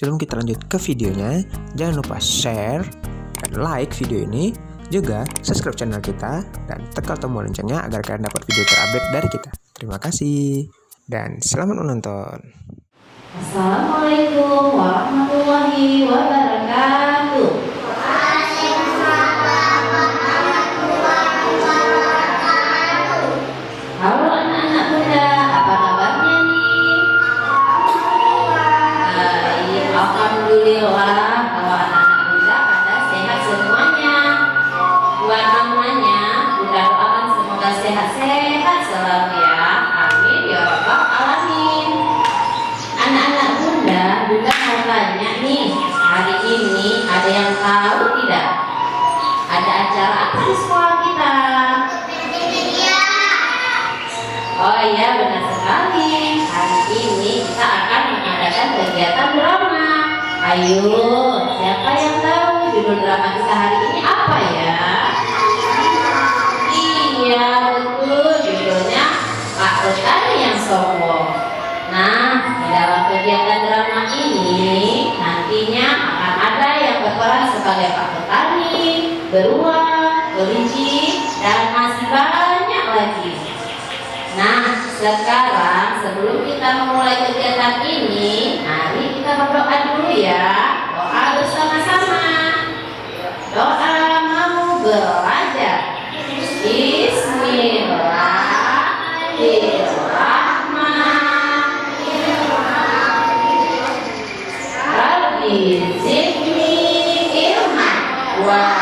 Sebelum kita lanjut ke videonya, jangan lupa share dan like video ini, juga subscribe channel kita dan tekan tombol loncengnya agar kalian dapat video terupdate dari kita. Terima kasih dan selamat menonton. Assalamualaikum warahmatullahi wabarakatuh. Halo anak-anak muda, apa kabarnya nih? Baik, alhamdulillah. Kalau anak-anak muda pada sehat semuanya. Buat mamanya, Bunda doakan semoga sehat-sehat selalu ya. Amin ya rabbal alamin. Anak-anak Bunda mau tanya nih, hari ini ada yang tahu tidak? Ada acara apa di sekolah kita? Oh iya, benar sekali. Hari ini kita akan mengadakan kegiatan drama. Ayo, siapa yang tahu judul drama kita hari ini apa ya? Iya, betul. Judulnya Pak Petani yang Sombong. Nah, di dalam kegiatan drama ini nantinya akan ada yang berperan sebagai Pak Petani, beruang, kelinci, dan masih banyak lagi. Nah, sekarang sebelum kita memulai kegiatan ini, mari kita berdoa dulu ya. Doa bersama-sama. Doa mau belajar. Bismillahirrahmanirrahim. Rabbi zidni ilman wa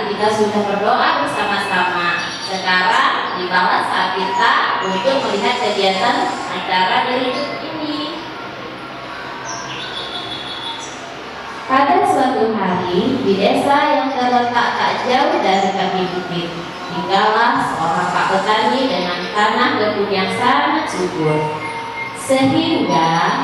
kita sudah berdoa bersama-sama. Sekarang dibalas saat kita untuk melihat kegiatan acara berikut ini. Pada suatu hari di desa yang terletak tak jauh dari kaki bukit, tinggallah seorang Pak Petani dengan tanah kebun yang sangat subur, sehingga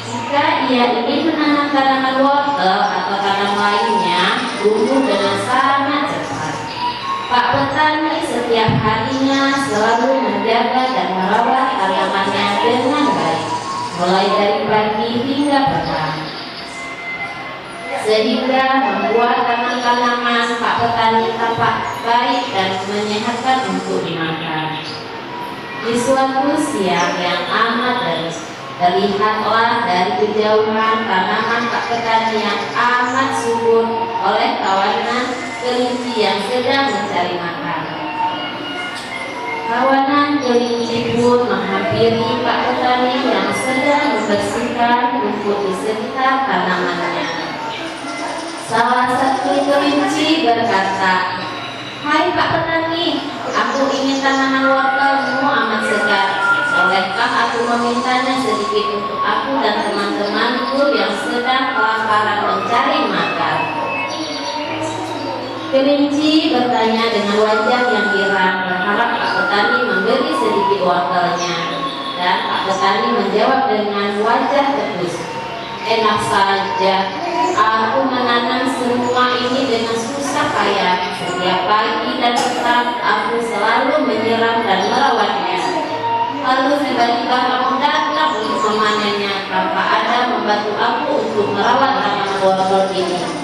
jika ia ingin menanam tanaman wortel atau tanam lainnya, tumbuh dengan sangat cepat. Pak Petani setiap harinya selalu menjaga dan merawat tanamannya dengan baik, mulai dari pagi hingga petang, sehingga membuat tanaman Pak Petani tampak baik dan menyehatkan untuk dimakan. Di suatu siang yang amat terik, terlihatlah dari kejauhan tanaman Pak Petani yang amat subur oleh kawanan kelinci yang sedang mencari makan. Kawanan kelinci pun menghampiri Pak Petani yang sedang membersihkan rumput di sekitar tanamannya. Salah satu kelinci berkata, "Hai Pak Petani, aku ingin tanaman wortelmu amat segar. Bolehkah aku memintanya sedikit untuk aku dan teman-temanku yang sedang kelaparan mencari makan?" Kelinci bertanya dengan wajah yang girang, berharap Pak Petani memberi sedikit wortelnya. Dan Pak Petani menjawab dengan wajah tebus, "Enak saja, aku menanam semua ini dengan susah payah. Setiap pagi dan petang aku selalu menyiram dan merawatnya. Lalu tiba-tiba kamu datang untuk memanennya tanpa ada membantu aku untuk merawat tanaman wortel ini."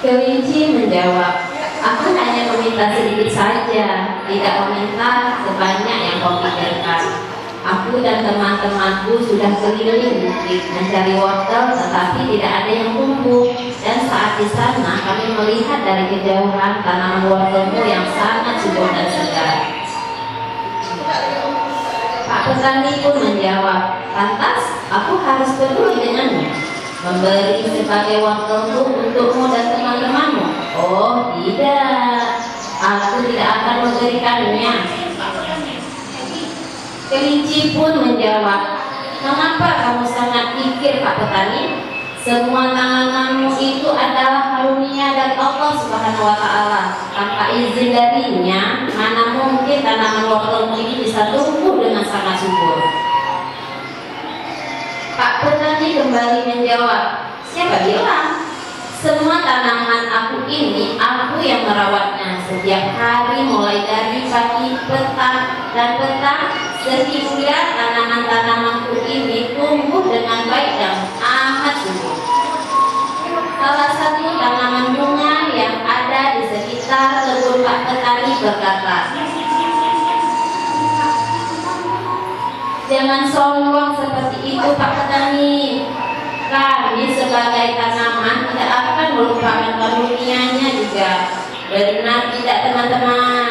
Kelinci menjawab, "Aku hanya meminta sedikit saja, tidak meminta sebanyak yang kau pikirkan. Aku dan teman-temanku sudah keliling bukit mencari wortel, tetapi tidak ada yang tumbuh. Dan saat di sana kami melihat dari kejauhan tanaman wortelmu yang sangat subur dan segar." Pak Petani pun menjawab, "Lantas aku harus peduli denganmu? Memberi sebagai wortelmu untukmu dan teman-temanmu?" "Oh tidak, aku tidak akan memberikannya." Kelinci pun menjawab, "Mengapa kamu sangat pikir Pak Petani? Semua tanamanmu itu adalah karunia wa Ta'ala. Tanpa izin darinya, mana mungkin tanaman wortel ini bisa tumbuh dengan sangat subur. Pak petani kembali menjawab, siapa bilang? Semua tanaman aku ini, aku yang merawatnya setiap hari mulai dari pagi, petang, dan petang, sehingga tanaman-tanamanku ini tumbuh dengan baik dan amat subur. Salah satu tanaman bunga yang ada di sekitar kebun Pak petani berkata, jangan sombong seperti itu Pak petani. Kami sebagai tanaman tidak akan melupakan karunianya juga. Benar tidak teman-teman?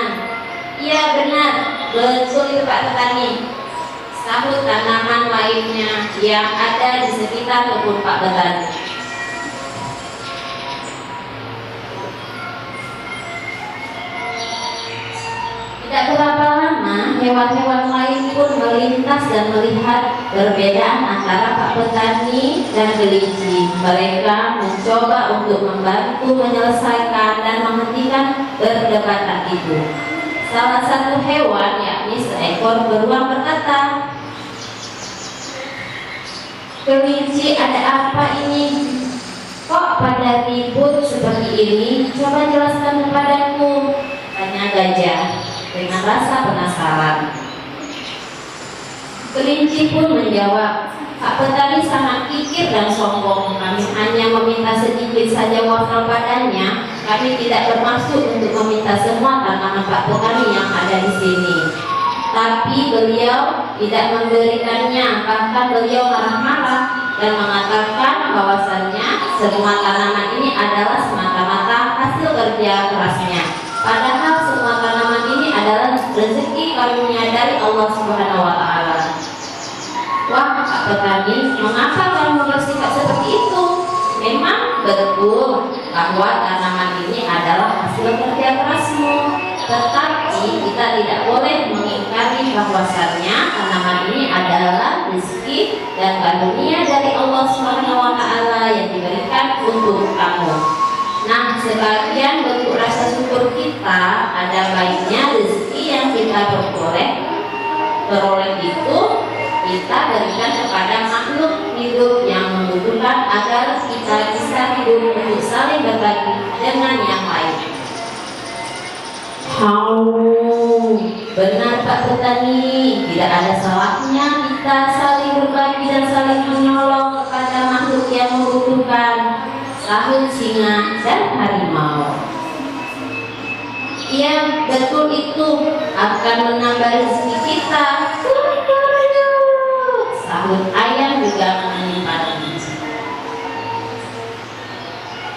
Iya benar, betul itu Pak petani, sahut tanaman lainnya yang ada di sekitar kebun Pak petani. Tidak berapa lama, hewan-hewan lain pun melintas dan melihat perbedaan antara Pak petani dan kelinci. Mereka mencoba untuk membantu menyelesaikan dan menghentikan perdebatan itu. Salah satu hewan, yakni seekor beruang, berkata, kelinci, ada apa ini? Kok pada ribut seperti ini? Coba jelaskan kepadaku, tanya gajah dengan rasa penasaran. Kelinci pun menjawab, Pak petani sangat kikir dan sombong. Kami hanya meminta sedikit saja wortel padanya. Kami tidak bermaksud untuk meminta semua tanaman Pak petani yang ada di sini. Tapi beliau tidak memberikannya, bahkan beliau marah-marah dan mengatakan bahwasannya semua tanaman ini adalah semata-mata hasil kerja kerasnya. Padahal semua tanaman ini adalah rezeki karunia dari Allah Subhanahu wa Ta'ala. Wah, Pak petani, mengapa kamu bersikap seperti itu? Memang betul bahwa tanaman ini adalah hasil kerja kerasmu, tetapi kita tidak boleh mengingkari bahwasannya tanaman ini adalah rezeki dan karunia dari Allah Subhanahu wa Ta'ala yang diberikan untuk kamu. Nah, sebagian bentuk rasa syukur kita, ada baiknya rezeki yang kita peroleh itu kita berikan kepada makhluk hidup yang membutuhkan agar kita bisa hidup untuk saling berbagi dengan yang lain. Benar Pak petani, tidak ada salahnya kita saling berbagi dan saling menolong kepada makhluk yang membutuhkan, sahut singa dan harimau. Iya, betul itu akan menambah rezeki kita. Sahut ayam juga menyimpannya.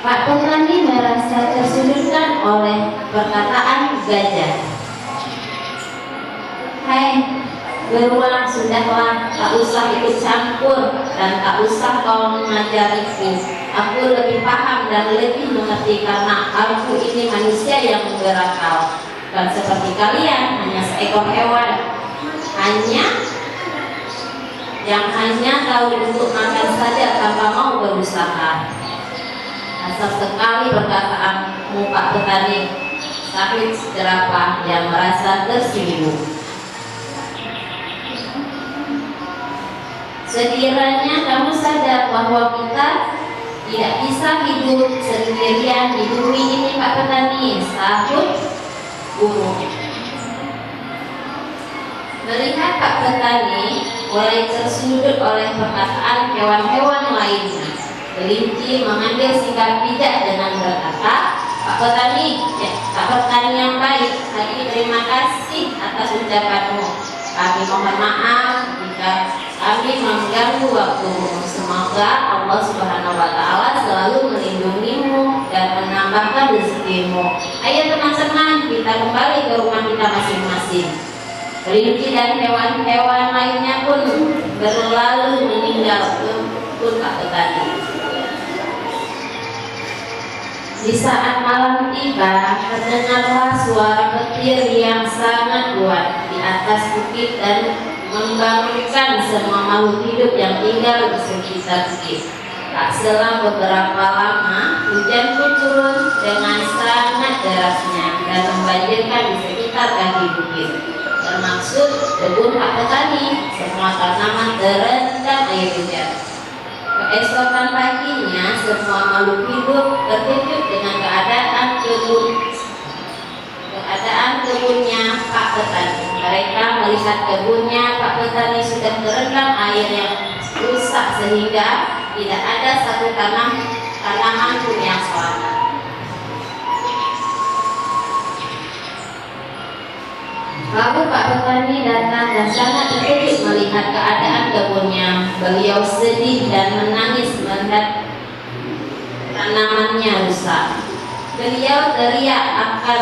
Pak petani merasa tersudutkan oleh perkataan gajah. Hai beruang, sudahlah, tak usah ikut campur dan tak usah kau mengajariku. Aku lebih paham dan lebih mengerti karena aku ini manusia yang berakal. Bukan seperti kalian, hanya seekor hewan, yang hanya tahu untuk makan saja tanpa mau berusaha. Asal sekali perkataanmu Pak petani, sahut jerapah yang merasa tersinggung. Sekiranya kamu sadar bahwa kita tidak bisa hidup sendirian di bumi ini Pak petani, sahut burung. Melihat Pak petani mulai tersudut oleh perkataan hewan-hewan lainnya, kelinci mengambil sikap bijak dengan berkata, Pak petani yang baik, terima kasih atas ucapanmu. Kami mohon maaf jika kami mengganggu waktumu. Semoga Allah Subhanahu wa Ta'ala selalu melindungimu dan menambahkan rezekimu. Ayo teman-teman, kita kembali ke rumah kita masing-masing. Kelinci dan hewan-hewan lainnya pun berlalu meninggal ke Pak petani. Di saat malam tiba, terdengarlah suara petir yang sangat kuat di atas bukit dan membangunkan semua makhluk hidup yang tinggal di sekitar bukit. Tak selang beberapa lama, hujan pun turun dengan sangat derasnya dan membanjirkan di sekitar kaki bukit, termasuk kebun hak petani. Semua tanaman terendam air hujan. Keesokan paginya, semua makhluk hidup terkejut dengan keadaan kebunnya Pak Petani. Mereka melihat kebunnya Pak Petani sudah terendam air yang rusak sehingga tidak ada satu tanaman pun yang selamat. Lalu Pak Petani datang dan sangat terkejut melihat keadaan kebunnya. Beliau sedih dan menangis melihat tanamannya rusak. Beliau teriak akan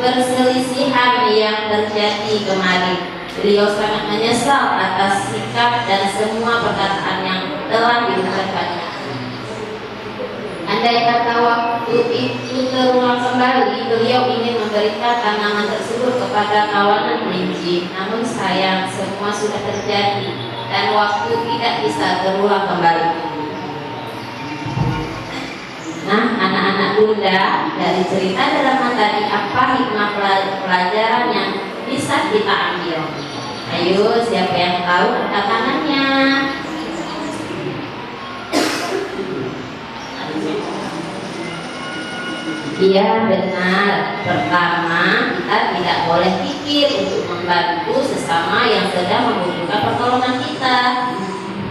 perselisihan yang terjadi kemarin. Beliau sangat menyesal atas sikap dan semua perkataan yang telah diucapkannya. Andai kata waktu itu terulang kembali, beliau ingin memberikan tanaman tersebut kepada kawanan kelinci. Namun sayang, semua sudah terjadi dan waktu tidak bisa terulang kembali. Nah, anak-anak bunda, dari cerita drama tadi apa hikmah pelajaran yang bisa kita ambil? Ayo, siapa yang tahu angkat tangannya? Iya, benar. Pertama, kita tidak boleh pikir untuk membantu sesama yang sedang membutuhkan pertolongan kita.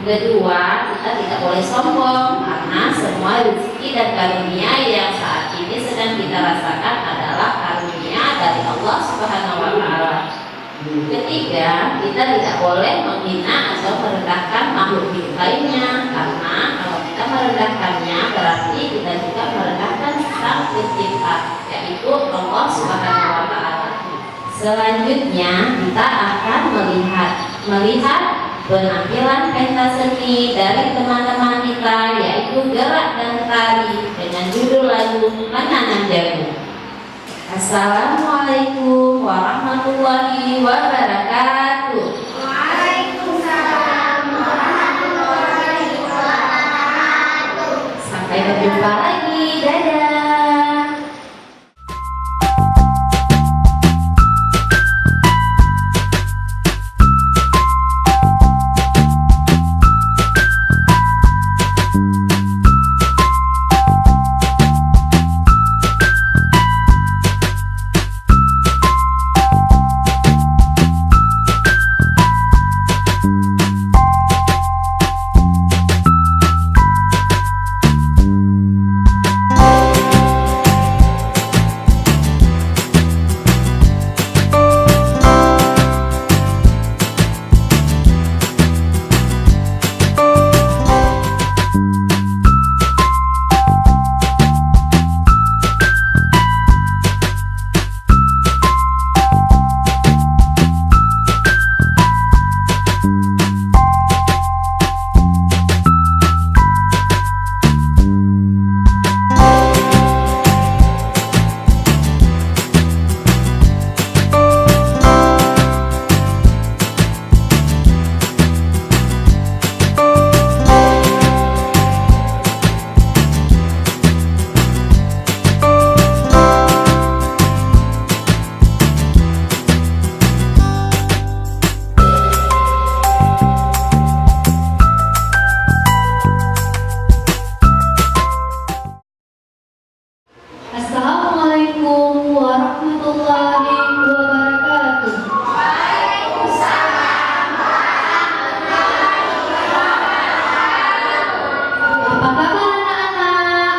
Kedua, kita tidak boleh sombong karena semua rezeki dan karunia yang saat ini sedang kita rasakan adalah karunia dari Allah Subhanahu wa Ta'ala. Ketiga, kita tidak boleh menghina atau merendahkan makhluk hidup lainnya, karena kalau kita merendahkannya berarti kita juga merendahkan Sang Pencipta, yaitu Allah Subhanahu wa Ta'ala. Selanjutnya kita akan melihat penampilan pentas seni dari teman-teman kita, yaitu gerak dan tari dengan judul lagu Menanam Jagung. Assalamualaikum warahmatullahi wabarakatuh. Waalaikumsalam warahmatullahi wabarakatuh. Sampai berjumpa lagi. Dadah. Assalamualaikum warahmatullahi wabarakatuh. Waalaikumsalam warahmatullahi wabarakatuh. Apa kabar anak-anak?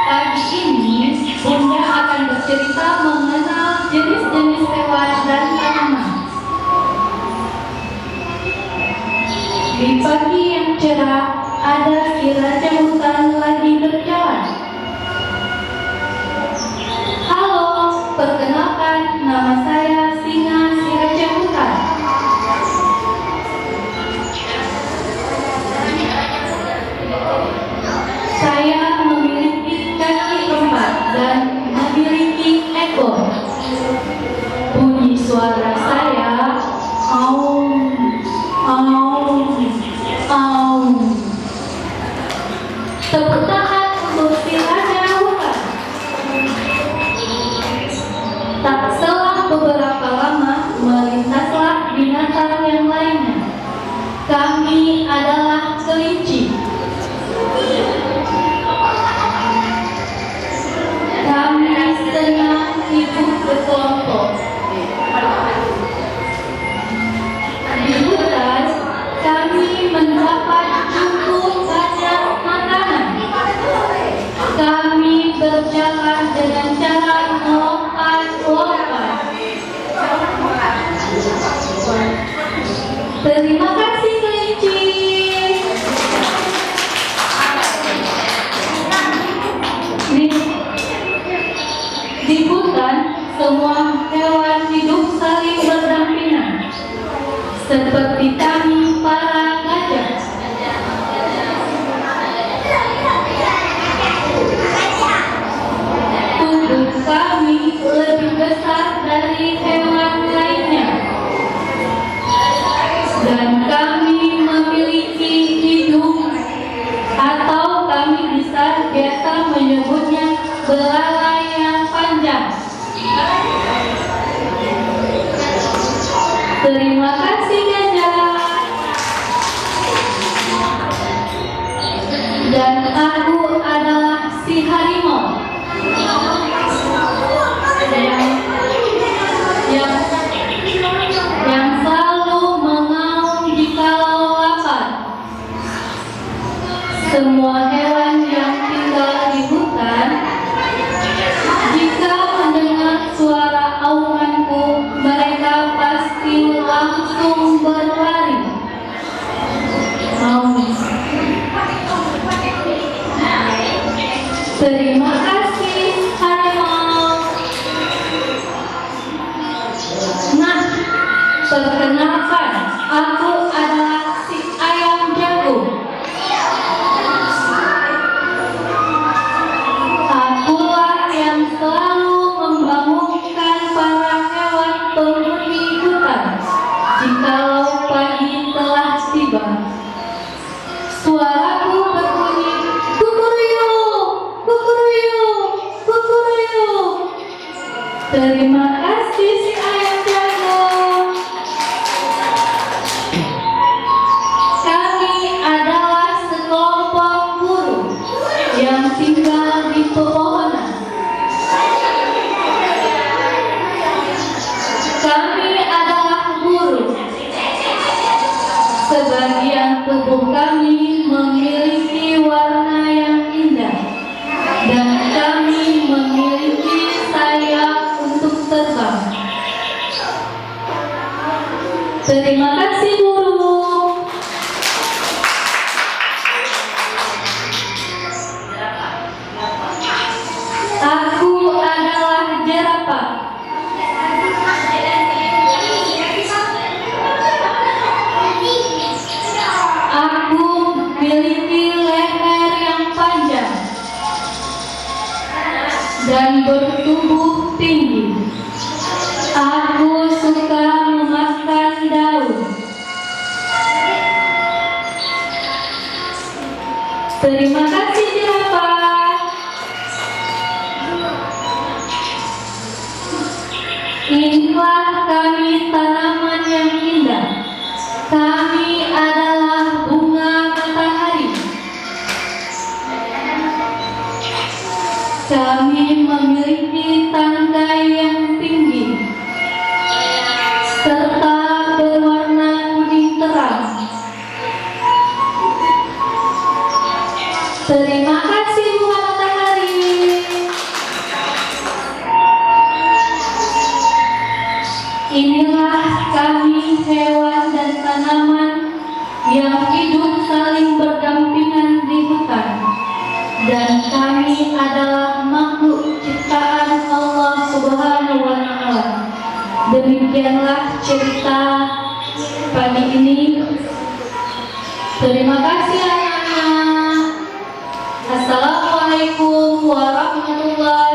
Pagi ini Bunda akan bercerita mengenal jenis-jenis hewan dan tanaman. Di pagi yang cerah, ada si raja hutan lagi berjalan. Halo, perkenalkan, nama saya Singa si raja hutan. Saya memiliki kaki 4 dan memiliki ekor. Bunyi suara saya, aum, aum. kami adalah kelinci. Kami senang hidup berkelompok. Di hutan, kami mendapat cukup banyak makanan. Kami berjalan dengan cara lompat-lompat. Terima kasih kelinci. Di hutan, semua hewan hidup saling berdampingan. Seperti kami para gajah. Tubuh kami lebih besar dari hewan lainnya. Dan kami memiliki hidung, atau kami biasa menyebutnya belalai yang panjang. Terima kasih gajah. Dan aku adalah si harimau yang selalu mengaum jikalau lapar. Semua hewan yang tinggal di hutan, jika mendengar suara aumanku, mereka pasti langsung berlari. Terima kasih harimau. Nah, perkenalkan, aku adalah si ayam jago. Akulah yang selalu membangunkan para hewan penghuni hutan jikalau pagi telah tiba. Suaraku berbunyi kukuruyuk, kukuruyuk, kukuruyuk. Terima kasih si ayam jago. Kami adalah sekelompok burung yang tinggal di pepohonan. Kami adalah burung. Sebagian tubuh kami memiliki warna yang indah, dan kami memiliki sayap untuk terbang. Terima kasih burung. Aku adalah jerapah. Aku memiliki leher yang panjang dan bertubuh tinggi. Aku suka memakan daun. Terima kasih jerapah. Inilah kami tanaman yang indah. Kami adalah bunga matahari. Kami memiliki tangkai yang tinggi serta berwarna kuning terang. Terima kasih bunga matahari. Inilah kami hewan dan tanaman yang hidup saling berdampingan di hutan. Dan kami adalah makhluk ciptaan Allah Subhanahu wa Ta'ala. Demikianlah cerita pagi ini. Terima kasih anak-anak. Assalamualaikum warahmatullahi